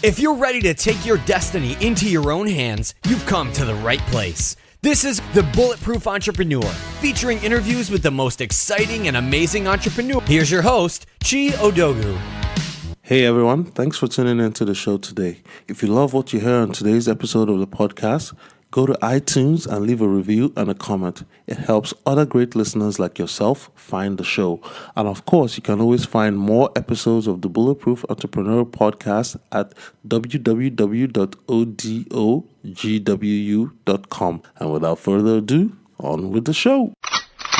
If you're ready to take your destiny into your own hands, you've come to the right place. This is The Bulletproof Entrepreneur, featuring interviews with the most exciting and amazing entrepreneurs. Here's your host, Chi Odogu. Hey everyone, thanks for tuning into the show today. If you love what you hear on today's episode of the podcast, go to iTunes and leave a review and a comment. It helps other great listeners like yourself find the show. And of course, you can always find more episodes of the Bulletproof Entrepreneur podcast at www.odogwu.com. And without further ado, on with the show.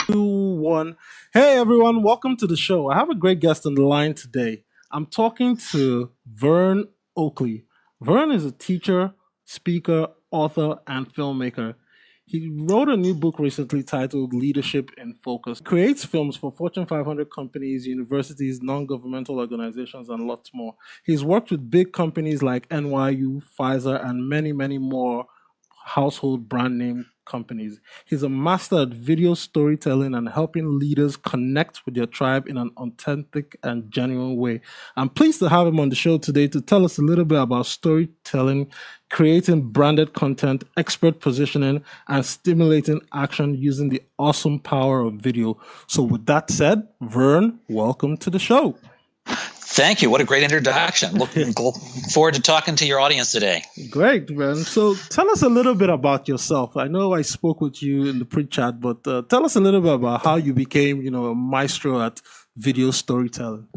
2, 1. Hey everyone, welcome to the show. I have a great guest on the line today. I'm talking to Vern Oakley. Vern is a teacher, speaker, author, and filmmaker. He wrote a new book recently titled Leadership in Focus. He creates films for Fortune 500 companies, universities, non-governmental organizations, and lots more. He's worked with big companies like NYU, Pfizer, and many, many more household brand name companies. He's a master at video storytelling and helping leaders connect with their tribe in an authentic and genuine way. I'm pleased to have him on the show today to tell us a little bit about storytelling, creating branded content, expert positioning, and stimulating action using the awesome power of video. So with that said, Vern, welcome to the show. Thank you. What a great introduction. Looking forward to talking to your audience today. Great, Vern. So tell us a little bit about yourself. I know I spoke with you in the pre-chat, but tell us a little bit about how you became, a maestro at video storytelling.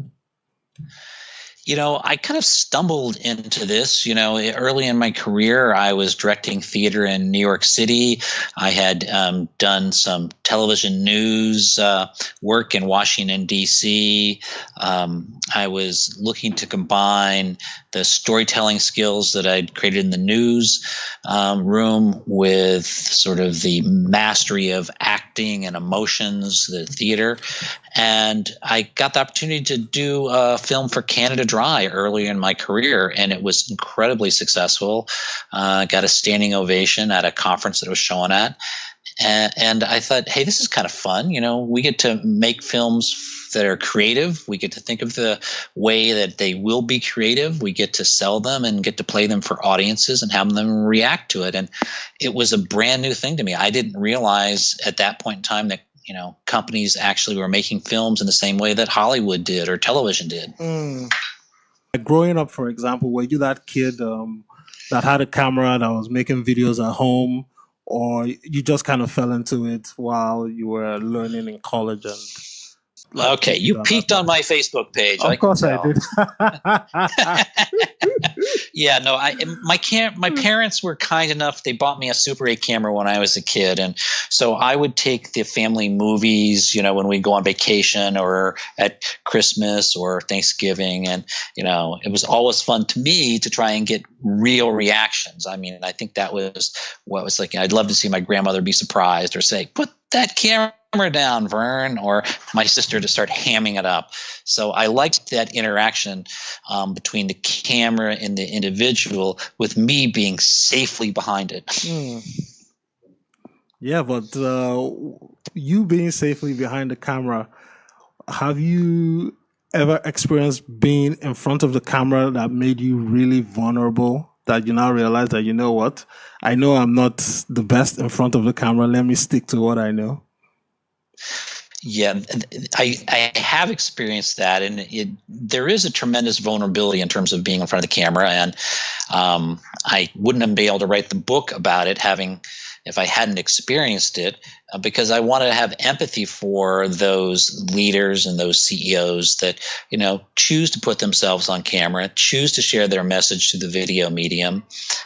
I kind of stumbled into this. Early in my career, I was directing theater in New York City. I had done some television news work in Washington, D.C. I was looking to combine the storytelling skills that I'd created in the news room with sort of the mastery of acting and emotions, the theater. And I got the opportunity to do a film for Canada Dry early in my career, and it was incredibly successful. Got a standing ovation at a conference that I was showing at. And I thought, hey, this is kind of fun. We get to make films that are creative. We get to think of the way that they will be creative. We get to sell them and get to play them for audiences and have them react to it. And it was a brand new thing to me. I didn't realize at that point in time that companies actually were making films in the same way that Hollywood did or television did. Growing up, for example, were you that kid that had a camera that was making videos at home, or you just kind of fell into it while you were learning in college? Okay, you peeked on my Facebook page. Of course I did. Yeah, no, my parents were kind enough. They bought me a Super 8 camera when I was a kid. And so I would take the family movies, when we go on vacation or at Christmas or Thanksgiving. And, it was always fun to me to try and get real reactions. I mean, I think that was what was like. I'd love to see my grandmother be surprised or say, "Put that camera down, Vern," or my sister to start hamming it up. So I liked that interaction between the camera and the individual, with me being safely behind it. Yeah, but you being safely behind the camera, have you ever experienced being in front of the camera that made you really vulnerable? That you now realize that, you know what, I know I'm not the best in front of the camera. Let me stick to what I know. Yeah, I have experienced that, and there is a tremendous vulnerability in terms of being in front of the camera, and I wouldn't have been able to write the book about it if I hadn't experienced it, because I wanted to have empathy for those leaders and those CEOs that, choose to put themselves on camera, choose to share their message through the video medium.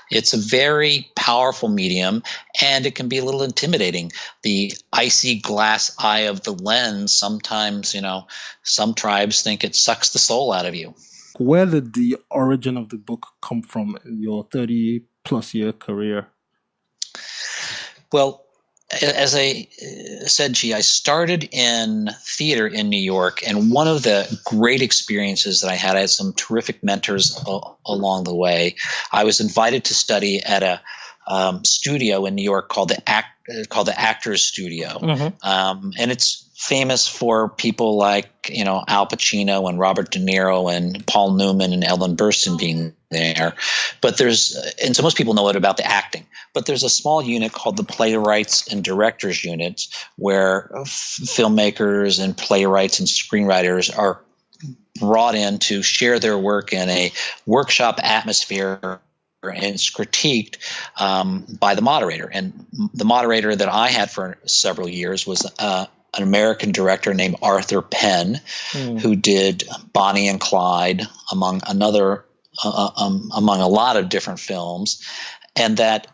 It's a very powerful medium, and it can be a little intimidating. The icy glass eye of the lens, sometimes, some tribes think it sucks the soul out of you. Where did the origin of the book come from in your 30-plus year career? Well, as I said, I started in theater in New York, and one of the great experiences that I had some terrific mentors along the way. I was invited to study at a studio in New York called the Actors Studio, and it's famous for people like, Al Pacino and Robert De Niro and Paul Newman and Ellen Burstyn being there. But and so most people know it about the acting. But there's a small unit called the Playwrights and Directors Unit where filmmakers and playwrights and screenwriters are brought in to share their work in a workshop atmosphere, and it's critiqued by the moderator. And the moderator that I had for several years was an American director named Arthur Penn, who did Bonnie and Clyde, among a lot of different films. And that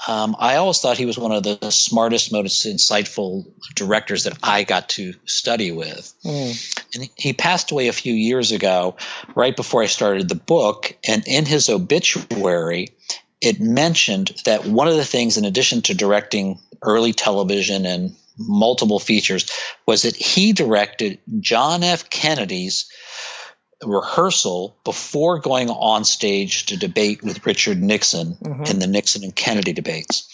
I always thought he was one of the smartest, most insightful directors that I got to study with. And he passed away a few years ago, right before I started the book. And in his obituary, it mentioned that one of the things, in addition to directing early television and multiple features, was that he directed John F. Kennedy's rehearsal before going on stage to debate with Richard Nixon in the Nixon and Kennedy debates.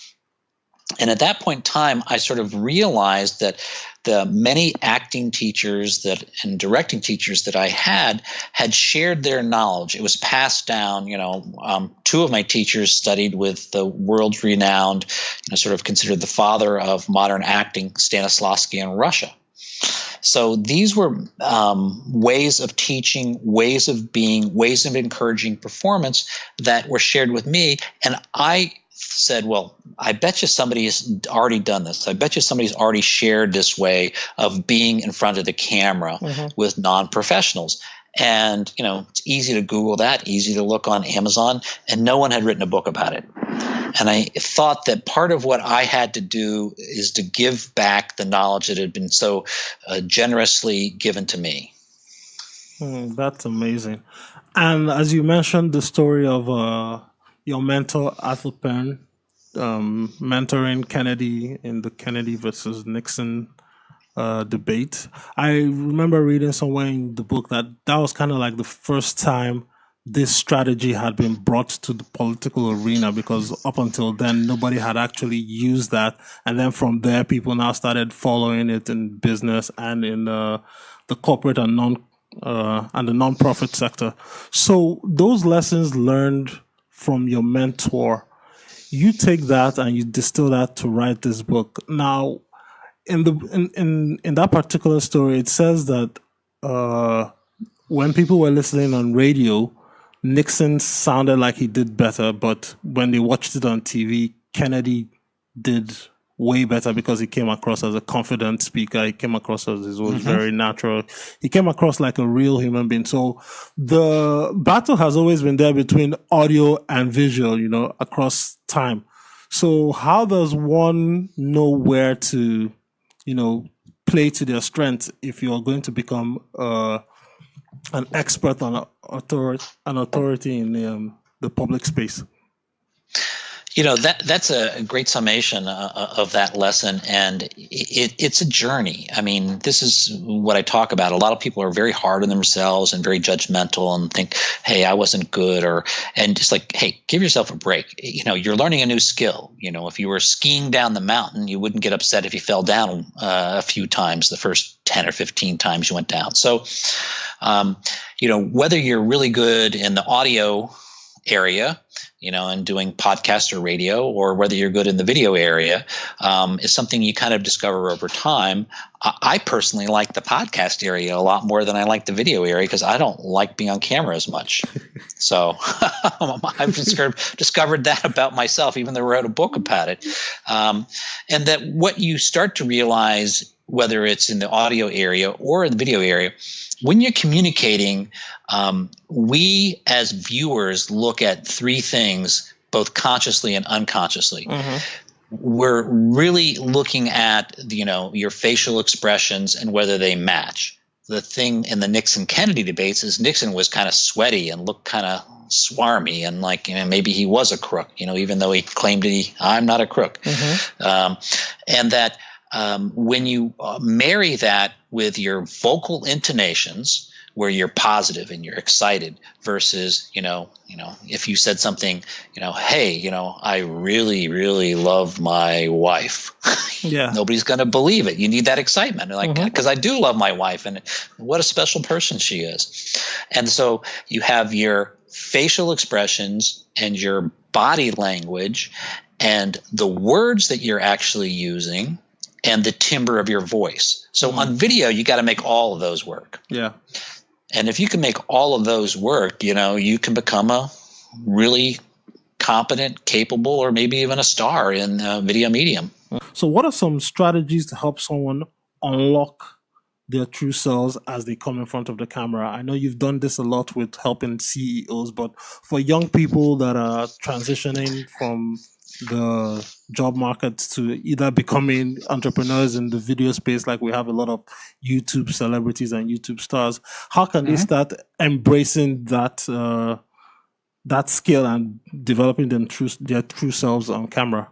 And at that point in time, I sort of realized that the many acting teachers and directing teachers that I had shared their knowledge. It was passed down. Two of my teachers studied with the world-renowned, sort of considered the father of modern acting, Stanislavski in Russia. So these were ways of teaching, ways of being, ways of encouraging performance that were shared with me. And I said, well, I bet you somebody has already done this. I bet you somebody's already shared this way of being in front of the camera with non-professionals. And, it's easy to Google that, easy to look on Amazon, and no one had written a book about it. And I thought that part of what I had to do is to give back the knowledge that had been so generously given to me. That's amazing. And as you mentioned, the story of your mentor, Arthur Penn, mentoring Kennedy in the Kennedy versus Nixon debate. I remember reading somewhere in the book that was kind of like the first time this strategy had been brought to the political arena, because up until then, nobody had actually used that. And then from there, people now started following it in business and in the corporate and the non-profit sector. So those lessons learned from your mentor, you take that and you distill that to write this book. Now, in that particular story, it says that when people were listening on radio, Nixon sounded like he did better, but when they watched it on TV, Kennedy did way better because he came across as a confident speaker. He came across as he was very natural. He came across like a real human being. So the battle has always been there between audio and visual, across time. So how does one know where to, play to their strengths if you're going to become an expert on an authority in the public space? That's a great summation of that lesson, and it's a journey. I mean, this is what I talk about. A lot of people are very hard on themselves and very judgmental and think, "Hey, I wasn't good," and just like, "Hey, give yourself a break." You're learning a new skill. If you were skiing down the mountain, you wouldn't get upset if you fell down a few times the first 10 or 15 times you went down. So, whether you're really good in the audio area, and doing podcast or radio, or whether you're good in the video area, is something you kind of discover over time. I personally like the podcast area a lot more than I like the video area because I don't like being on camera as much. So I've discovered that about myself, even though I wrote a book about it. And that what you start to realize, whether it's in the audio area or in the video area, when you're communicating, we as viewers look at three things, both consciously and unconsciously. We're really looking at, your facial expressions and whether they match. The thing in the Nixon-Kennedy debates is Nixon was kind of sweaty and looked kind of swarmy and like, maybe he was a crook, even though he claimed I'm not a crook. And that when you marry that with your vocal intonations, where you're positive and you're excited versus, if you said something, hey, I really, really love my wife. Yeah. Nobody's going to believe it. You need that excitement. Like, because I do love my wife and what a special person she is. And so you have your facial expressions and your body language and the words that you're actually using and the timbre of your voice. So on video, you got to make all of those work. Yeah. And if you can make all of those work, you can become a really competent, capable, or maybe even a star in video medium. So what are some strategies to help someone unlock their true selves as they come in front of the camera? I know you've done this a lot with helping CEOs, but for young people that are transitioning from the job market to either becoming entrepreneurs in the video space, like we have a lot of YouTube celebrities and YouTube stars, how can they start embracing that that skill and developing their true selves on camera?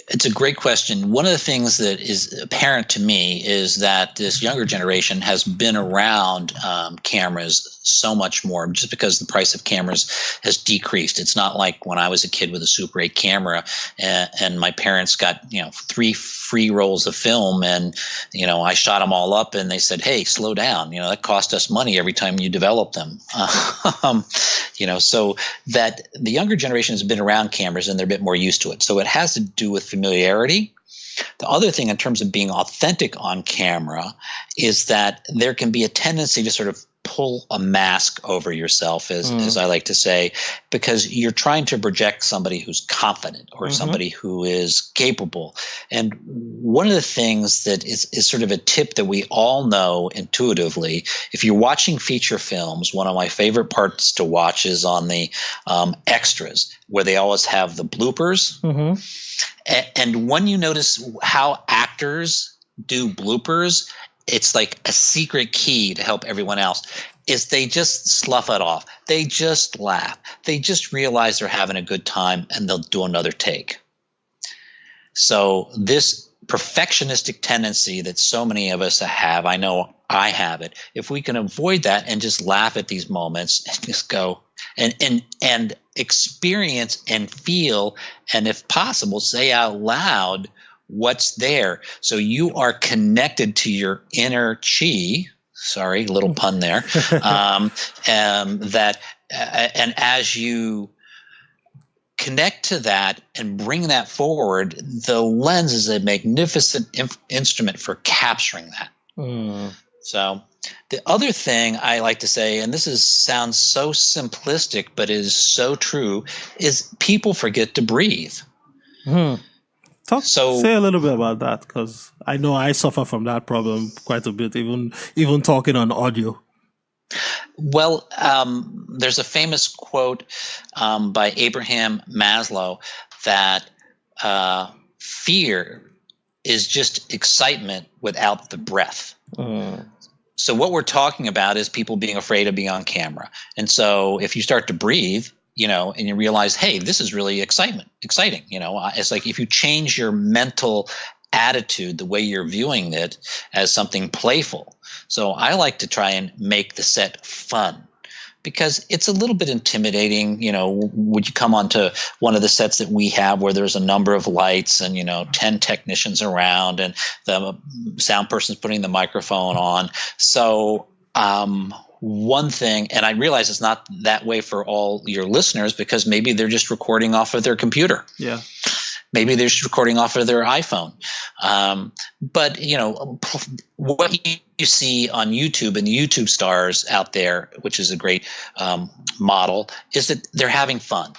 It's a great question. One of the things that is apparent to me is that this younger generation has been around cameras so much more just because the price of cameras has decreased. It's not like when I was a kid with a Super 8 camera and my parents got 3 free rolls of film and I shot them all up and they said, hey, slow down. That cost us money every time you develop them. So that the younger generation has been around cameras and they're a bit more used to it. So it has to do with familiarity. The other thing in terms of being authentic on camera is that there can be a tendency to sort of pull a mask over yourself, as I like to say, because you're trying to project somebody who's confident or somebody who is capable. And one of the things that is sort of a tip that we all know intuitively, if you're watching feature films, one of my favorite parts to watch is on the extras, where they always have the bloopers. And when you notice how actors do bloopers, it's like a secret key to help everyone else, is they just slough it off. They just laugh. They just realize they're having a good time and they'll do another take. So this perfectionistic tendency that so many of us have, I know I have it, if we can avoid that and just laugh at these moments and just go and experience and feel, and if possible, say out loud what's there. So you are connected to your inner chi. Sorry, little pun there. And as you connect to that and bring that forward, the lens is a magnificent instrument for capturing that. So the other thing I like to say, and this sounds so simplistic, but is so true, is people forget to breathe. Say a little bit about that, because I know I suffer from that problem quite a bit, even talking on audio. Well, there's a famous quote by Abraham Maslow that fear is just excitement without the breath. So what we're talking about is people being afraid of being on camera. And so if you start to breathe, and you realize, hey, this is really exciting. It's like if you change your mental attitude, the way you're viewing it as something playful. So I like to try and make the set fun because it's a little bit intimidating. Would you come onto one of the sets that we have where there's a number of lights and, 10 technicians around and the sound person's putting the microphone on. So, one thing, and I realize it's not that way for all your listeners because maybe they're just recording off of their computer. Yeah. Maybe they're just recording off of their iPhone. But, what you see on YouTube and the YouTube stars out there, which is a great model, is that they're having fun.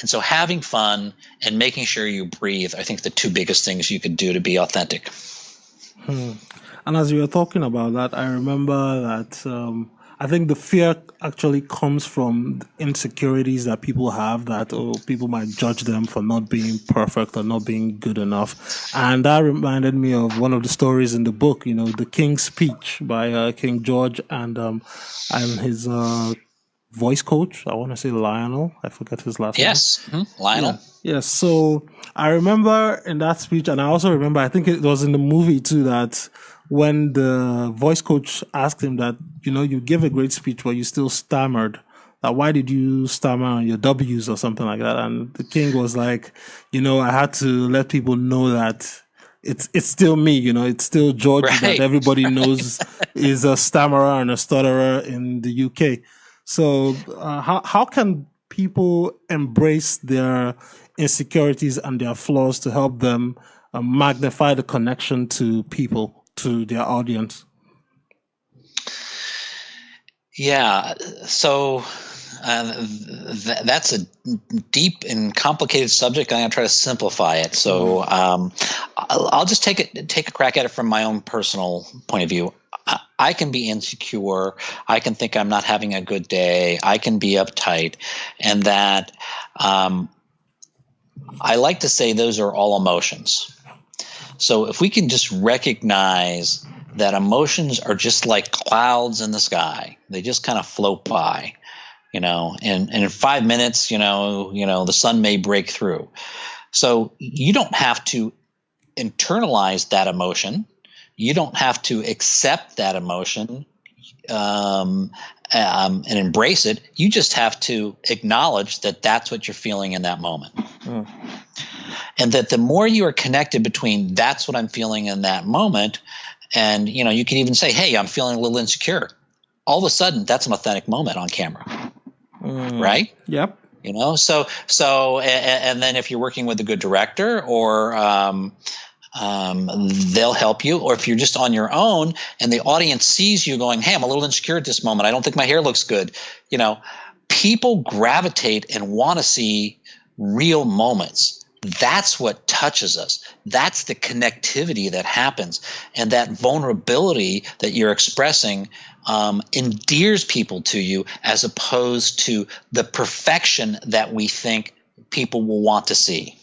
And so having fun and making sure you breathe, I think the two biggest things you could do to be authentic. And as you were talking about that, I remember that I think the fear actually comes from insecurities that people have, that people might judge them for not being perfect or not being good enough. And that reminded me of one of the stories in the book, The King's Speech by King George and his voice coach. I want to say Lionel. I forget his last name. Yes, Lionel. Yes. So I remember in that speech, and I also remember, I think it was in the movie too, that when the voice coach asked him that, you gave a great speech, but you still stammered. Why did you stammer on your W's or something like that? And the king was like, I had to let people know that it's still me, it's still Georgie that Right. everybody knows is a stammerer and a stutterer in the UK. So how can people embrace their insecurities and their flaws to help them magnify the connection to people, to their audience? Yeah. So that's a deep and complicated subject. I'm going to try to simplify it. So I'll just take a crack at it from my own personal point of view. I can be insecure. I can think I'm not having a good day. I can be uptight, and that I like to say those are all emotions. So if we can just recognize that emotions are just like clouds in the sky, they just kind of float by, and in 5 minutes, the sun may break through. So you don't have to internalize that emotion. You don't have to accept that emotion and embrace it. You just have to acknowledge that that's what you're feeling in that moment. And that the more you are connected between that's what I'm feeling in that moment, and you can even say, hey, I'm feeling a little insecure. All of a sudden, that's an authentic moment on camera, right? Yep. So and then if you're working with a good director, or they'll help you, or if you're just on your own and the audience sees you going, hey, I'm a little insecure at this moment, I don't think my hair looks good. People gravitate and want to see real moments. That's what touches us. That's the connectivity that happens, and that vulnerability that you're expressing endears people to you, as opposed to the perfection that we think people will want to see.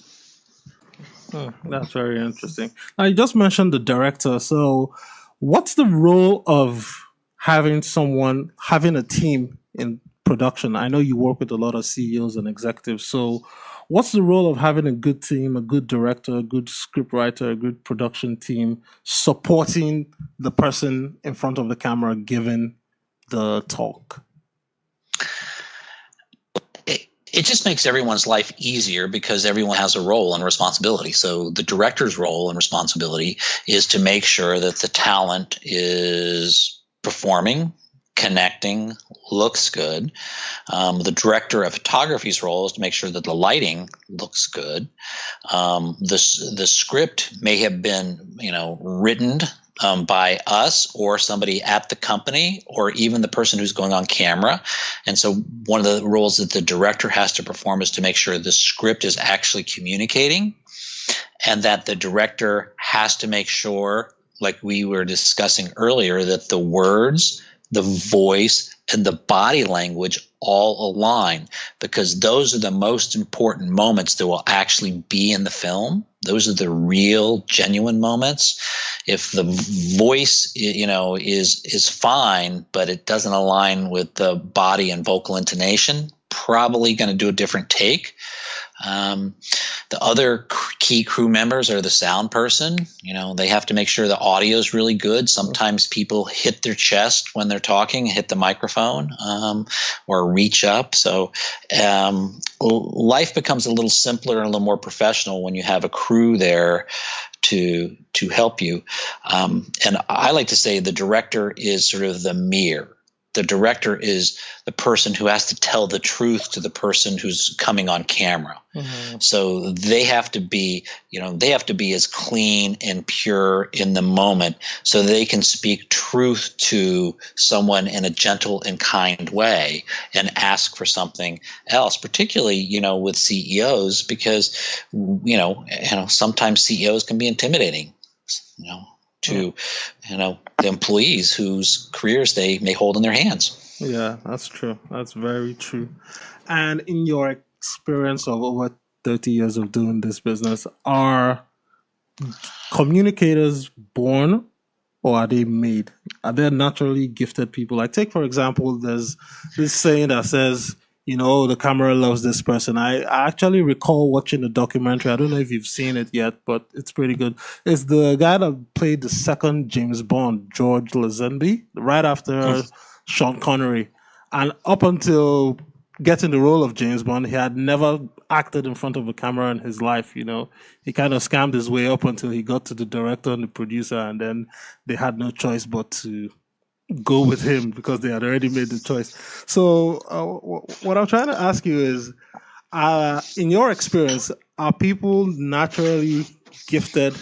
That's very interesting. Now, you just mentioned the director. So what's the role of having a team in production? I know you work with a lot of CEOs and executives. So what's the role of having a good team, a good director, a good scriptwriter, a good production team supporting the person in front of the camera giving the talk? It just makes everyone's life easier, because everyone has a role and responsibility. So the director's role and responsibility is to make sure that the talent is performing, connecting, looks good. The director of photography's role is to make sure that the lighting looks good. The script may have been, written by us or somebody at the company, or even the person who's going on camera. And so one of the roles that the director has to perform is to make sure the script is actually communicating, and that the director has to make sure, like we were discussing earlier, that the words, the voice, and the body language all align, because those are the most important moments that will actually be in the film. Those are the real, genuine moments. If the voice, is fine, but it doesn't align with the body and vocal intonation, probably going to do a different take. The other key crew members are the sound person. They have to make sure the audio is really good. Sometimes people hit their chest when they're talking, hit the microphone, or reach up. So life becomes a little simpler and a little more professional when you have a crew there to help you. And I like to say the director is sort of the mirror. The director is the person who has to tell the truth to the person who's coming on camera. Mm-hmm. So they have to be, as clean and pure in the moment, so they can speak truth to someone in a gentle and kind way and ask for something else, particularly, with CEOs, because, sometimes CEOs can be intimidating, to the employees whose careers they may hold in their hands. Yeah, that's true. That's very true. And in your experience of over 30 years of doing this business, are communicators born, or are they made? Are they naturally gifted people? Like, take for example, there's this saying that says, the camera loves this person. I actually recall watching the documentary. I don't know if you've seen it yet, but it's pretty good. It's the guy that played the second James Bond, George Lazenby, right after Sean Connery. And up until getting the role of James Bond, he had never acted in front of a camera in his life. He kind of scammed his way up until he got to the director and the producer, and then they had no choice but to go with him because they had already made the choice. So what I'm trying to ask you is, in your experience, are people naturally gifted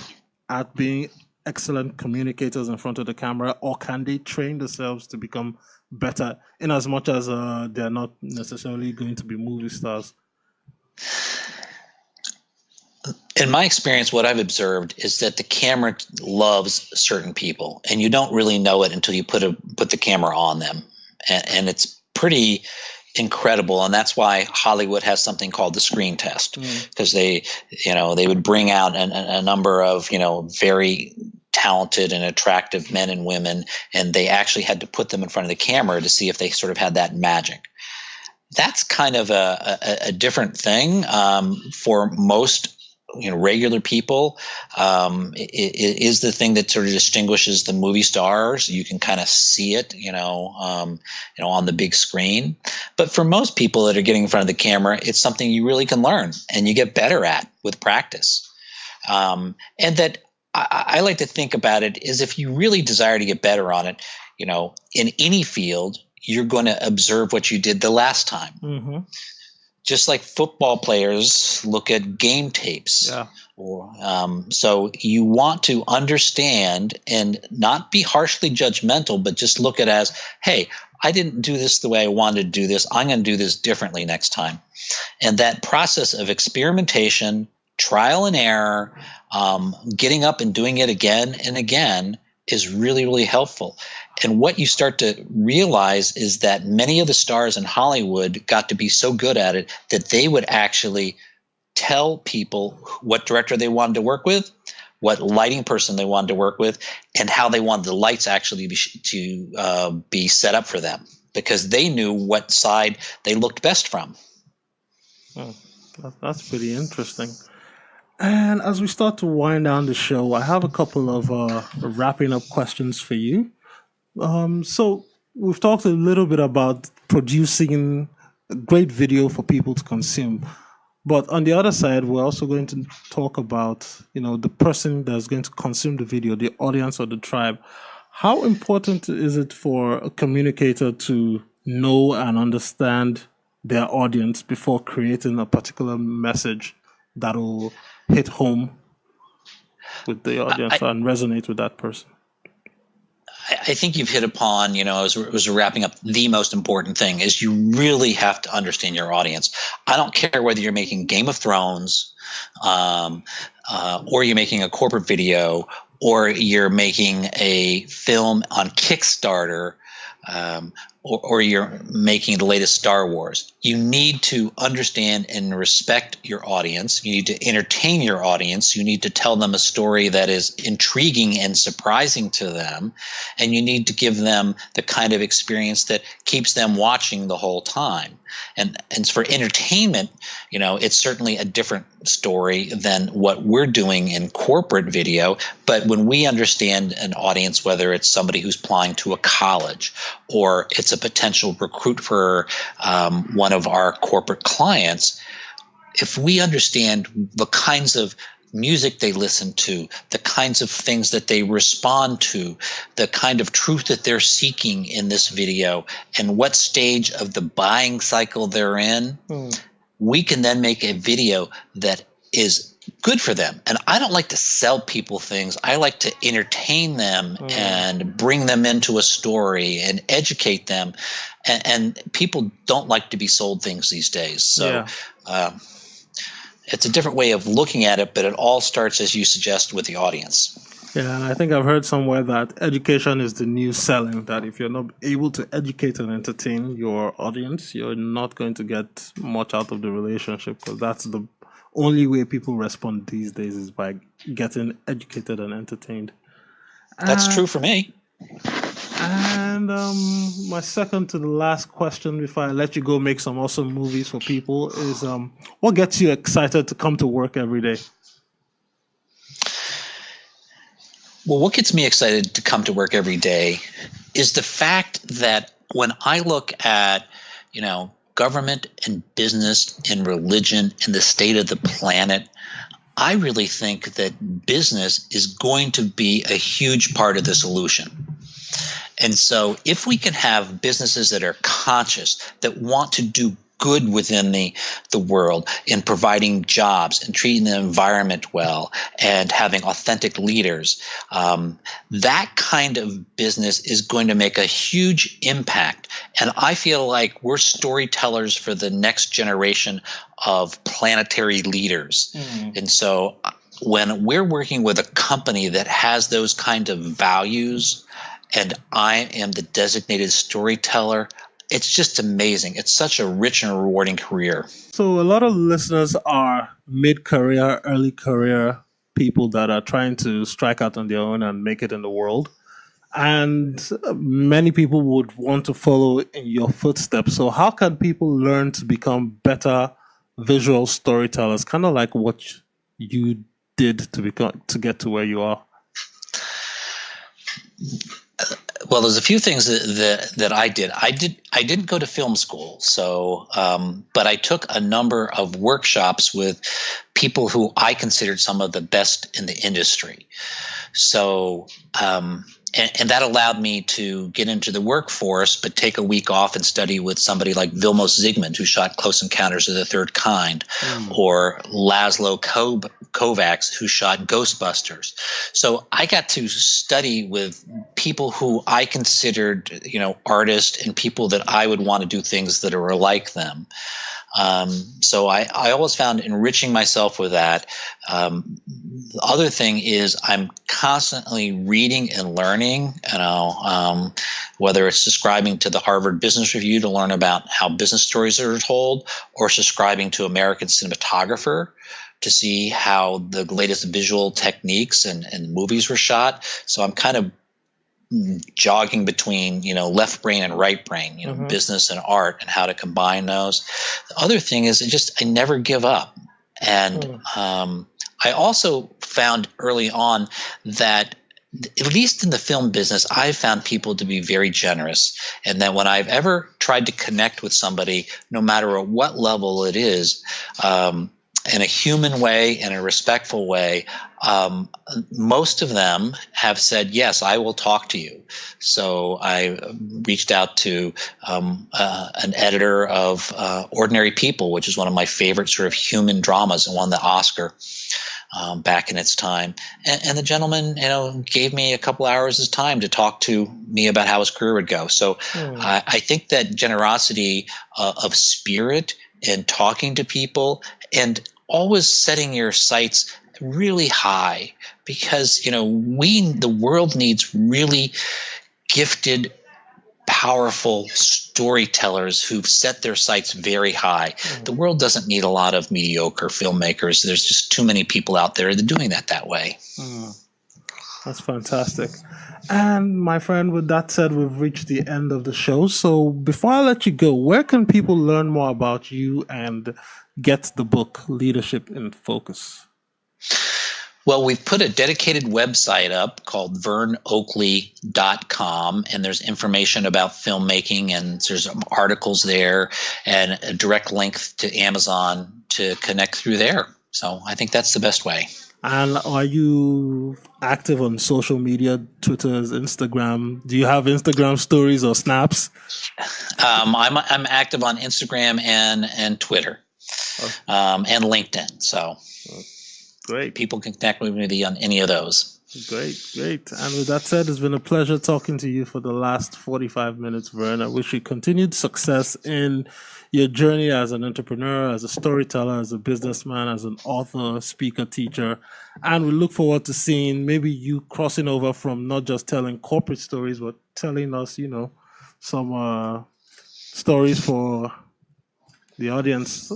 at being excellent communicators in front of the camera, or can they train themselves to become better, in as much as they're not necessarily going to be movie stars? In my experience, what I've observed is that the camera loves certain people, and you don't really know it until you put the camera on them, and it's pretty incredible. And that's why Hollywood has something called the screen test, because they would bring out a number of very talented and attractive men and women, and they actually had to put them in front of the camera to see if they sort of had that magic. That's kind of a different thing for most regular people. It is the thing that sort of distinguishes the movie stars. You can kind of see it, on the big screen. But for most people that are getting in front of the camera, it's something you really can learn and you get better at with practice. And that I like to think about it is, if you really desire to get better on it, in any field, you're going to observe what you did the last time. Mm-hmm. Just like football players look at game tapes. Yeah. So you want to understand and not be harshly judgmental, but just look at it as, hey, I didn't do this the way I wanted to do this. I'm going to do this differently next time. And that process of experimentation, trial and error, getting up and doing it again and again is really, really helpful. And what you start to realize is that many of the stars in Hollywood got to be so good at it that they would actually tell people what director they wanted to work with, what lighting person they wanted to work with, and how they wanted the lights actually be set up for them, because they knew what side they looked best from. Oh, that's pretty interesting. And as we start to wind down the show, I have a couple of wrapping up questions for you. So we've talked a little bit about producing a great video for people to consume. But on the other side, we're also going to talk about, the person that's going to consume the video, the audience or the tribe. How important is it for a communicator to know and understand their audience before creating a particular message that will hit home with the audience and resonate with that person? I think you've hit upon, as we're wrapping up, the most important thing is you really have to understand your audience. I don't care whether you're making Game of Thrones, or you're making a corporate video, or you're making a film on Kickstarter, or you're making the latest Star Wars. You need to understand and respect your audience. You need to entertain your audience. You need to tell them a story that is intriguing and surprising to them. And you need to give them the kind of experience that keeps them watching the whole time. And for entertainment, it's certainly a different story than what we're doing in corporate video. But when we understand an audience, whether it's somebody who's applying to a college or it's a potential recruit for one of our corporate clients, if we understand the kinds of music they listen to, the kinds of things that they respond to, the kind of truth that they're seeking in this video, and what stage of the buying cycle they're in, we can then make a video that is good for them. And I don't like to sell people things. I like to entertain them and bring them into a story and educate them. And people don't like to be sold things these days. So it's a different way of looking at it, but it all starts, as you suggest, with the audience. Yeah, and I think I've heard somewhere that education is the new selling, that if you're not able to educate and entertain your audience, you're not going to get much out of the relationship, because that's the only way people respond these days, is by getting educated and entertained. That's true for me. And my second to the last question before I let you go make some awesome movies for people is what gets you excited to come to work every day? Well, what gets me excited to come to work every day is the fact that when I look at, government and business and religion and the state of the planet, I really think that business is going to be a huge part of the solution. And so if we can have businesses that are conscious, that want to do good within the world in providing jobs and treating the environment well and having authentic leaders, that kind of business is going to make a huge impact. And I feel like we're storytellers for the next generation of planetary leaders. And so when we're working with a company that has those kind of values, and I am the designated storyteller, it's just amazing. It's such a rich and rewarding career. So a lot of listeners are mid-career, early career people that are trying to strike out on their own and make it in the world. And many people would want to follow in your footsteps. So how can people learn to become better visual storytellers, kind of like what you did to get to where you are? Well, there's a few things that I did. I didn't go to film school, so but I took a number of workshops with people who I considered some of the best in the industry. So and that allowed me to get into the workforce, but take a week off and study with somebody like Vilmos Zsigmond, who shot Close Encounters of the Third Kind, or Laszlo Kovacs, who shot Ghostbusters. So I got to study with people who I considered, artists and people that I would want to do things that are like them. So I always found enriching myself with that. The other thing is I'm constantly reading and learning, whether it's subscribing to the Harvard Business Review to learn about how business stories are told, or subscribing to American Cinematographer to see how the latest visual techniques and movies were shot. So I'm kind of jogging between, left brain and right brain, business and art, and how to combine those. The other thing is I never give up. And I also found early on that, at least in the film business, I found people to be very generous. And that when I've ever tried to connect with somebody, no matter at what level it is, in a human way, in a respectful way, most of them have said, yes, I will talk to you. So I reached out to an editor of Ordinary People, which is one of my favorite sort of human dramas and won the Oscar back in its time. And the gentleman, gave me a couple hours of his time to talk to me about how his career would go. So I think that generosity of spirit and talking to people, and always setting your sights really high, because the world needs really gifted, powerful storytellers who've set their sights very high. The world doesn't need a lot of mediocre filmmakers. There's just too many people out there that are doing that way. That's fantastic. And my friend, with that said, we've reached the end of the show. So before I let you go, where can people learn more about you and get the book, Leadership in Focus? Well, we've put a dedicated website up called vernoakley.com, and there's information about filmmaking, and there's articles there and a direct link to Amazon to connect through there. So I think that's the best way. And are you active on social media, Twitter, Instagram? Do you have Instagram stories or snaps? I'm active on Instagram and Twitter, and LinkedIn. So great. People can connect with me on any of those. Great. And with that said, it's been a pleasure talking to you for the last 45 minutes, Vern. I wish you continued success in your journey as an entrepreneur, as a storyteller, as a businessman, as an author, speaker, teacher. And we look forward to seeing maybe you crossing over from not just telling corporate stories, but telling us, some stories for the audience.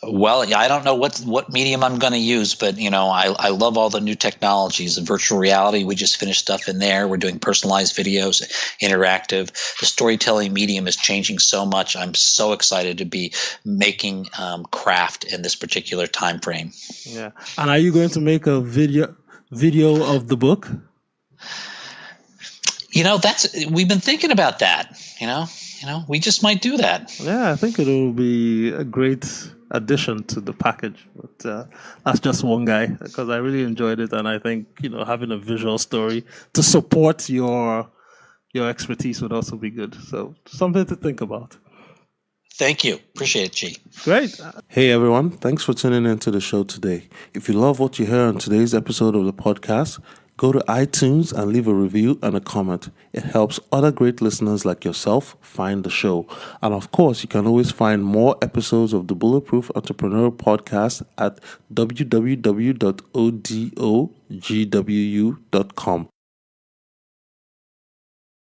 Well, yeah, I don't know what medium I'm going to use, but I love all the new technologies. The virtual reality, we just finished stuff in there. We're doing personalized videos, interactive. The storytelling medium is changing so much. I'm so excited to be making craft in this particular time frame. Yeah. And are you going to make a video of the book? We've been thinking about that. We just might do that. Yeah, I think it will be a great addition to the package. But that's just one guy, because I really enjoyed it, and I think having a visual story to support your expertise would also be good. So something to think about. Thank you. Appreciate it, G. Great. Hey, everyone. Thanks for tuning into the show today. If you love what you hear on today's episode of the podcast, go to iTunes and leave a review and a comment. It helps other great listeners like yourself find the show. And of course, you can always find more episodes of the Bulletproof Entrepreneur Podcast at www.odogwu.com.